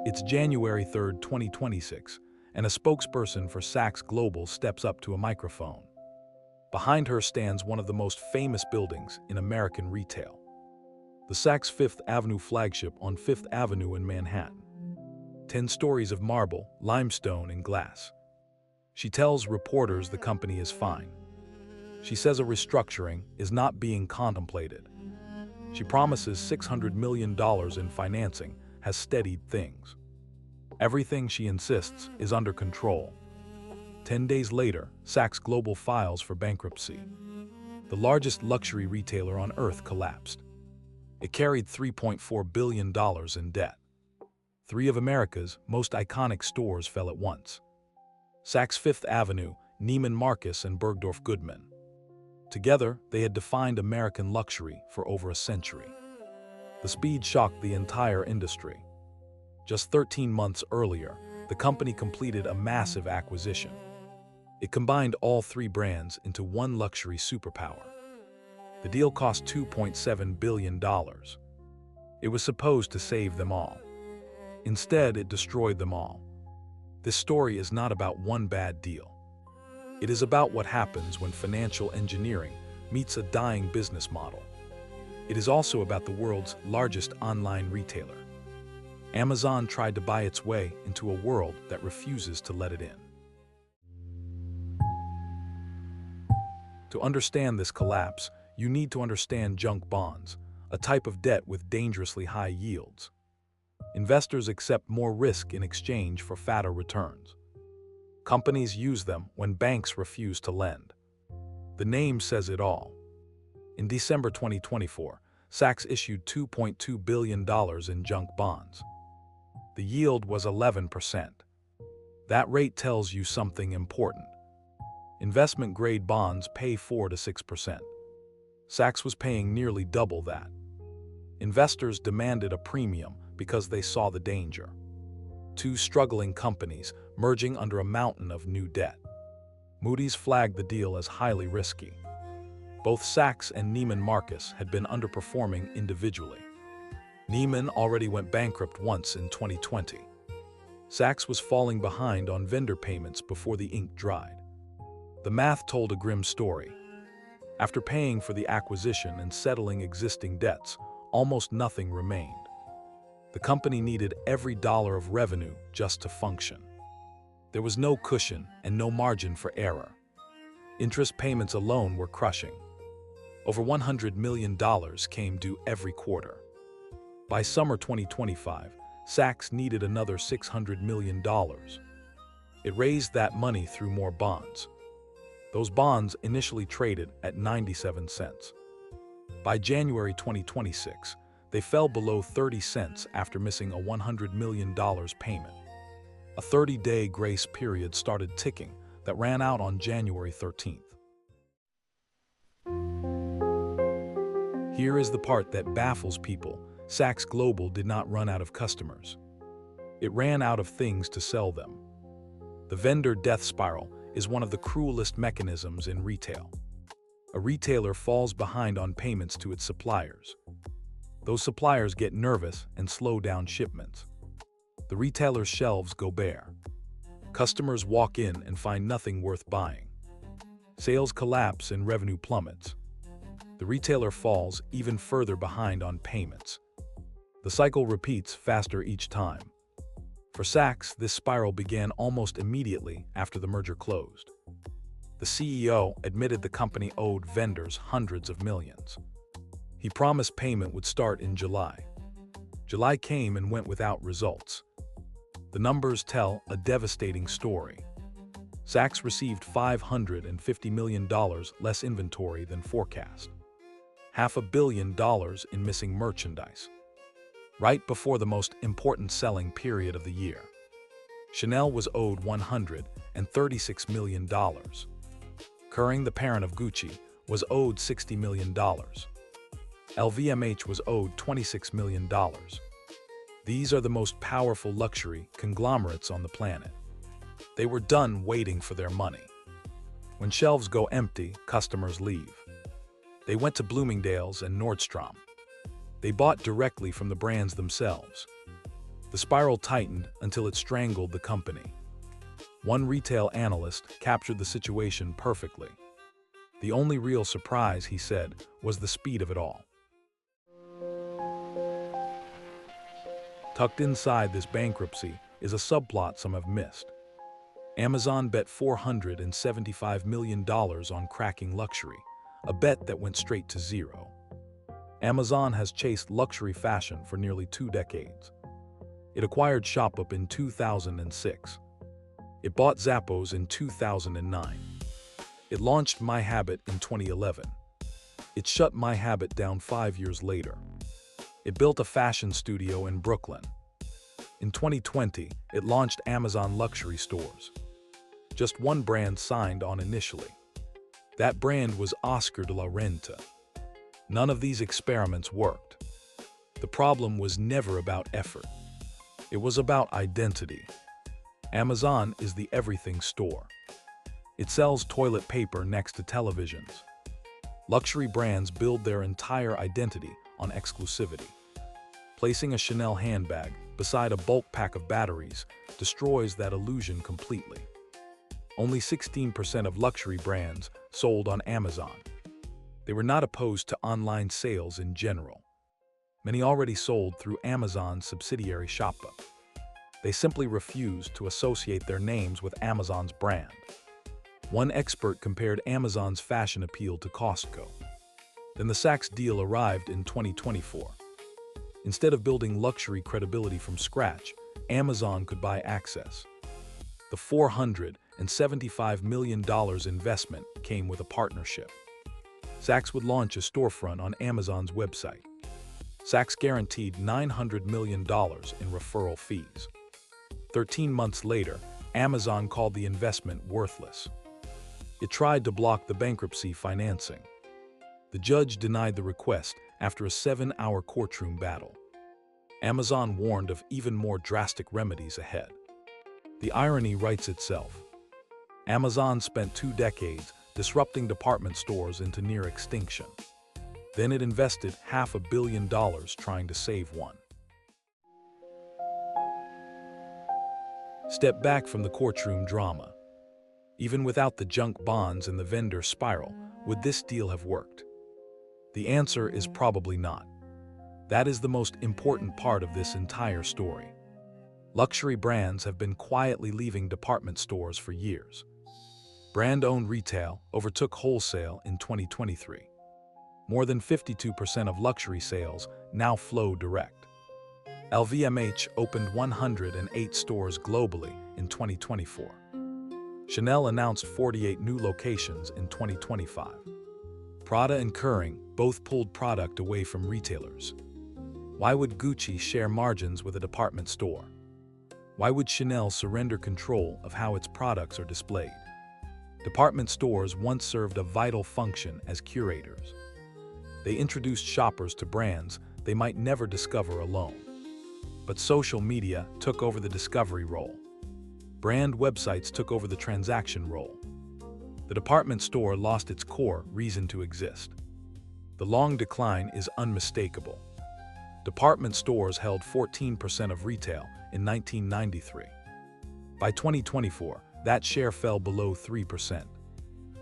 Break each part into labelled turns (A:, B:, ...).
A: It's January 3rd, 2026, and a spokesperson for Saks Global steps up to a microphone. Behind her stands one of the most famous buildings in American retail, the Saks Fifth Avenue flagship on Fifth Avenue in Manhattan. 10 stories of marble, limestone, and glass. She tells reporters the company is fine. She says a restructuring is not being contemplated. She promises $600 million in financing has steadied things. Everything, she insists, is under control. 10 days later, Saks Global files for bankruptcy. The largest luxury retailer on earth collapsed. It carried $3.4 billion in debt. 3 of America's most iconic stores fell at once: Saks Fifth Avenue, Neiman Marcus, and Bergdorf Goodman. Together, they had defined American luxury for over a century. The speed shocked the entire industry. Just 13 months earlier, the company completed a massive acquisition. It combined all 3 brands into one luxury superpower. The deal cost $2.7 billion. It was supposed to save them all. Instead, it destroyed them all. This story is not about one bad deal. It is about what happens when financial engineering meets a dying business model. It is also about the world's largest online retailer. Amazon tried to buy its way into a world that refuses to let it in. To understand this collapse, you need to understand junk bonds, a type of debt with dangerously high yields. Investors accept more risk in exchange for fatter returns. Companies use them when banks refuse to lend. The name says it all. In December 2024, Saks issued $2.2 billion in junk bonds. The yield was 11%. That rate tells you something important. Investment-grade bonds pay 4 to 6%. Saks was paying nearly double that. Investors demanded a premium because they saw the danger. 2 struggling companies merging under a mountain of new debt. Moody's flagged the deal as highly risky. Both Saks and Neiman Marcus had been underperforming individually. Neiman already went bankrupt once in 2020. Saks was falling behind on vendor payments before the ink dried. The math told a grim story. After paying for the acquisition and settling existing debts, almost nothing remained. The company needed every dollar of revenue just to function. There was no cushion and no margin for error. Interest payments alone were crushing. Over $100 million came due every quarter. By summer 2025, Saks needed another $600 million. It raised that money through more bonds. Those bonds initially traded at 97 cents. By January 2026, they fell below 30 cents after missing a $100 million payment. A 30-day grace period started ticking that ran out on January 13th. Here is the part that baffles people. Saks Global did not run out of customers. It ran out of things to sell them. The vendor death spiral is one of the cruelest mechanisms in retail. A retailer falls behind on payments to its suppliers. Those suppliers get nervous and slow down shipments. The retailer's shelves go bare. Customers walk in and find nothing worth buying. Sales collapse and revenue plummets. The retailer falls even further behind on payments. The cycle repeats faster each time. For Saks, this spiral began almost immediately after the merger closed. The CEO admitted the company owed vendors hundreds of millions. He promised payment would start in July. July came and went without results. The numbers tell a devastating story. Saks received $550 million less inventory than forecast. $500 million in missing merchandise. Right before the most important selling period of the year. Chanel was owed $136 million. Kering, the parent of Gucci, was owed $60 million. LVMH was owed $26 million. These are the most powerful luxury conglomerates on the planet. They were done waiting for their money. When shelves go empty, customers leave. They went to Bloomingdale's and Nordstrom. They bought directly from the brands themselves. The spiral tightened until it strangled the company. One retail analyst captured the situation perfectly. The only real surprise, he said, was the speed of it all. Tucked inside this bankruptcy is a subplot some have missed. Amazon bet $475 million on cracking luxury, a bet that went straight to zero. Amazon has chased luxury fashion for nearly 2 decades. It acquired ShopUp in 2006. It bought Zappos in 2009. It launched My Habit in 2011. It shut My Habit down 5 years later. It built a fashion studio in Brooklyn. In 2020, it launched Amazon luxury stores. Just one brand signed on initially. That brand was Oscar de la Renta. None of these experiments worked. The problem was never about effort. It was about identity. Amazon is the everything store. It sells toilet paper next to televisions. Luxury brands build their entire identity on exclusivity. Placing a Chanel handbag beside a bulk pack of batteries destroys that illusion completely. Only 16% of luxury brands sold on Amazon. They were not opposed to online sales in general. Many already sold through Amazon's subsidiary ShopUp. They simply refused to associate their names with Amazon's brand. One expert compared Amazon's fashion appeal to Costco. Then the Saks deal arrived in 2024. Instead of building luxury credibility from scratch, Amazon could buy access. The $475 million investment came with a partnership. Saks would launch a storefront on Amazon's website. Saks guaranteed $900 million in referral fees. 13 months later, Amazon called the investment worthless. It tried to block the bankruptcy financing. The judge denied the request after a 7-hour courtroom battle. Amazon warned of even more drastic remedies ahead. The irony writes itself. Amazon spent 2 decades disrupting department stores into near extinction. Then it invested $500 million trying to save one. Step back from the courtroom drama. Even without the junk bonds and the vendor spiral, would this deal have worked? The answer is probably not. That is the most important part of this entire story. Luxury brands have been quietly leaving department stores for years. Brand-owned retail overtook wholesale in 2023. More than 52% of luxury sales now flow direct. LVMH opened 108 stores globally in 2024. Chanel announced 48 new locations in 2025. Prada and Kering both pulled product away from retailers. Why would Gucci share margins with a department store? Why would Chanel surrender control of how its products are displayed? Department stores once served a vital function as curators. They introduced shoppers to brands they might never discover alone. But social media took over the discovery role. Brand websites took over the transaction role. The department store lost its core reason to exist. The long decline is unmistakable. Department stores held 14% of retail in 1993. By 2024, that share fell below 3%.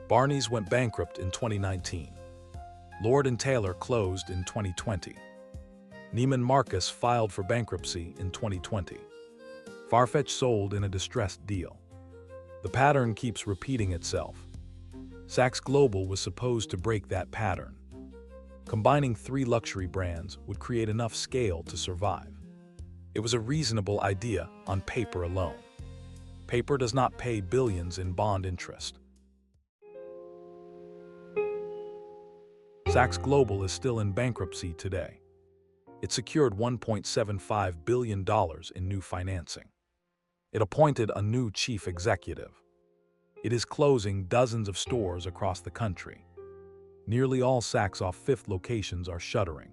A: Barney's went bankrupt in 2019. Lord & Taylor closed in 2020. Neiman Marcus filed for bankruptcy in 2020. Farfetch sold in a distressed deal. The pattern keeps repeating itself. Saks Global was supposed to break that pattern. Combining 3 luxury brands would create enough scale to survive. It was a reasonable idea on paper alone. Paper does not pay billions in bond interest. Saks Global is still in bankruptcy today. It secured $1.75 billion in new financing. It appointed a new chief executive. It is closing dozens of stores across the country. Nearly all Saks Off Fifth locations are shuttering.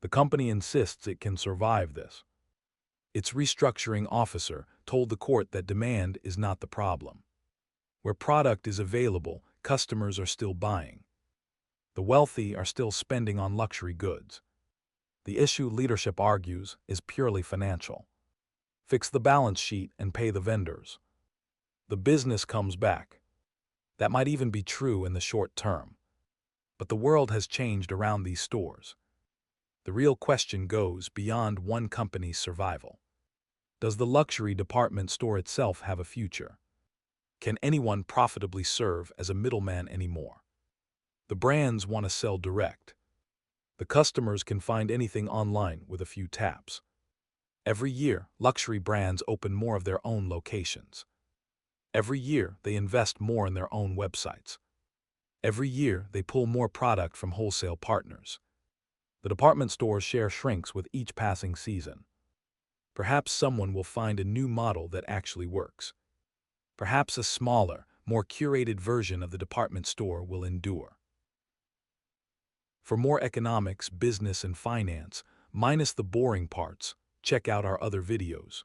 A: The company insists it can survive this. Its restructuring officer told the court that demand is not the problem. Where product is available, customers are still buying. The wealthy are still spending on luxury goods. The issue, leadership argues, is purely financial. fix the balance sheet, and pay the vendors. The business comes back. That might even be true in the short term. But the world has changed around these stores. The real question goes beyond one company's survival. Does the luxury department store itself have a future? Can anyone profitably serve as a middleman anymore? The brands want to sell direct. The customers can find anything online with a few taps. Every year, luxury brands open more of their own locations. Every year, they invest more in their own websites. Every year, they pull more product from wholesale partners. The department store share shrinks with each passing season. Perhaps someone will find a new model that actually works. Perhaps a smaller, more curated version of the department store will endure. For more economics, business, and finance, minus the boring parts, check out our other videos.